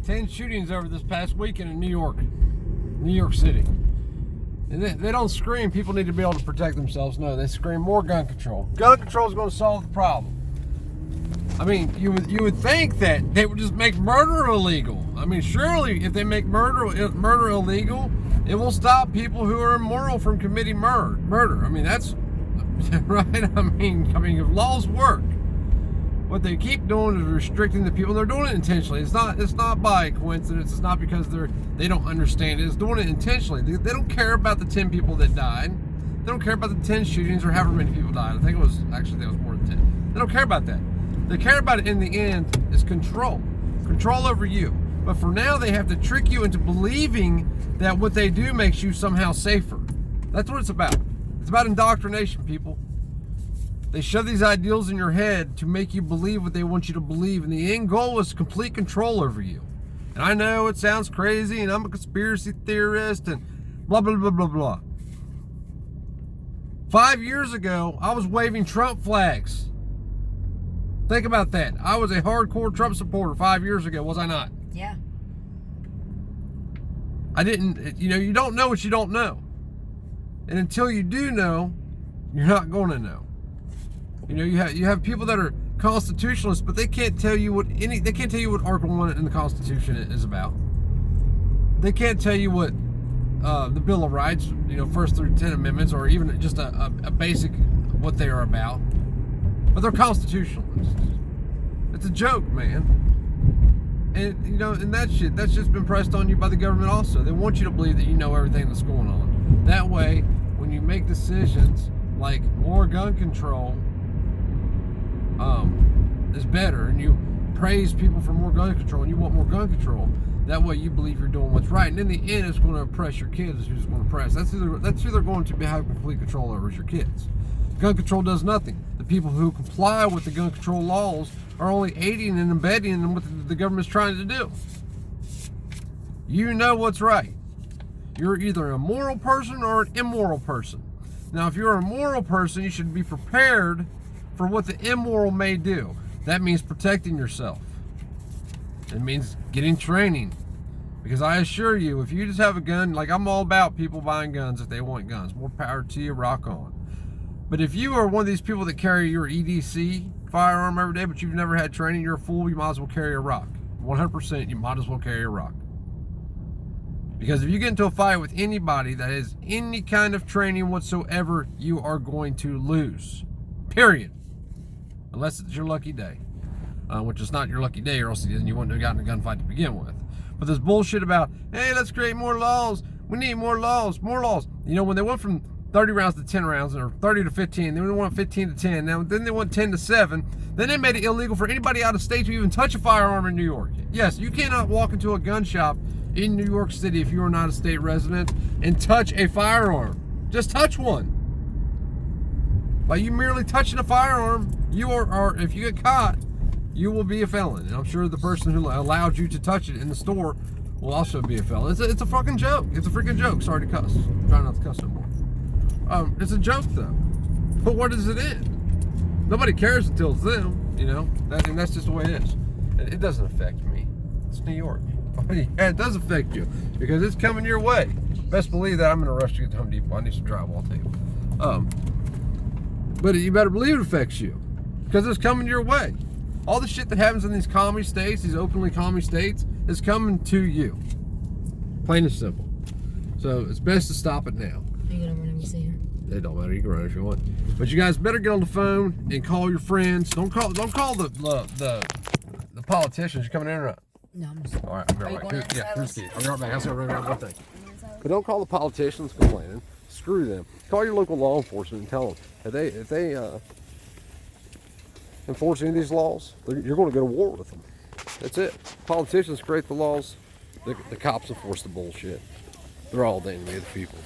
10 shootings over this past weekend in New York City. And they don't scream people need to be able to protect themselves. No, they scream more gun control. Gun control is going to solve the problem. I mean, you would think that they would just make murder illegal. I mean, surely if they make murder illegal, it will stop people who are immoral from committing murder. I mean, that's right. I mean, if laws work, what they keep doing is restricting the people. They're doing it intentionally. It's not by coincidence. It's not because they don't understand it. It's doing it intentionally. They don't care about the 10 people that died. They don't care about the 10 shootings or however many people died. I think it was more than 10. They don't care about that. They care about it in the end is control over you. But for now, they have to trick you into believing that what they do makes you somehow safer. That's what it's about. It's about indoctrination, people. They shove these ideals in your head to make you believe what they want you to believe, and the end goal is complete control over you. And I know it sounds crazy, and I'm a conspiracy theorist, and blah, blah, blah, blah, blah. 5 years ago, I was waving Trump flags. Think about that. I was a hardcore Trump supporter 5 years ago, was I not? Yeah. I didn't, you don't know what you don't know. And until you do know, you're not going to know. You have people that are constitutionalists, but they can't tell you what Article 1 in the Constitution is about. They can't tell you what the Bill of Rights, first through 10 amendments, or even just a basic what they are about. But they're constitutionalists. It's a joke, man. And and that's just been pressed on you by the government also. They want you to believe that you know everything that's going on. That way, when you make decisions like more gun control is better, and you praise people for more gun control, and you want more gun control, that way you believe you're doing what's right. And in the end, it's going to oppress your kids. Who's going to oppress? That's who they're going to have complete control over, is your kids. Gun control does nothing. The people who comply with the gun control laws are only aiding and abetting in what the government's trying to do. You know what's right. You're either a moral person or an immoral person. Now, if you're a moral person, you should be prepared for what the immoral may do. That means protecting yourself. It means getting training. Because I assure you, if you just have a gun, like I'm all about people buying guns if they want guns. More power to you, rock on. But if you are one of these people that carry your EDC firearm every day, but you've never had training, you're a fool, you might as well carry a rock. 100%, you might as well carry a rock. Because if you get into a fight with anybody that has any kind of training whatsoever, you are going to lose. Period. Unless it's your lucky day. Which is not your lucky day, or else then you wouldn't have gotten a gunfight to begin with. But this bullshit about, hey, let's create more laws. We need more laws, more laws. When they went from 30 rounds to 10 rounds, or 30 to 15, then they want 15 to 10. Now, then they want 10 to 7. Then they made it illegal for anybody out of state to even touch a firearm in New York. Yes, you cannot walk into a gun shop in New York City if you are not a state resident and touch a firearm. Just touch one. By you merely touching a firearm, you are if you get caught, you will be a felon. And I'm sure the person who allowed you to touch it in the store will also be a felon. It's a fucking joke. It's a freaking joke. Sorry to cuss. I'm trying not to cuss anymore. It's a joke though. But what does it end? Nobody cares until it's them, and that's just the way it is. It doesn't affect me. It's New York. Yeah, it does affect you because it's coming your way. Best believe that I'm in a rush to get to Home Depot. I need some drywall tape. But you better believe it affects you because it's coming your way. All the shit that happens in these commie states, these openly commie states, is coming to you. Plain and simple. So it's best to stop it now. Are you gonna run and see her? It don't matter. You can run if you want. But you guys better get on the phone and call your friends. Don't call the politicians. You coming in or not? No, I'm just. All right, I'll be right back. Here's the key. I'll be right back. I'll say one thing. But don't call the politicians complaining. Screw them. Call your local law enforcement and tell them if they enforce any of these laws, you're going to go to war with them. That's it. Politicians create the laws. The cops enforce the bullshit. They're all the enemy of the people.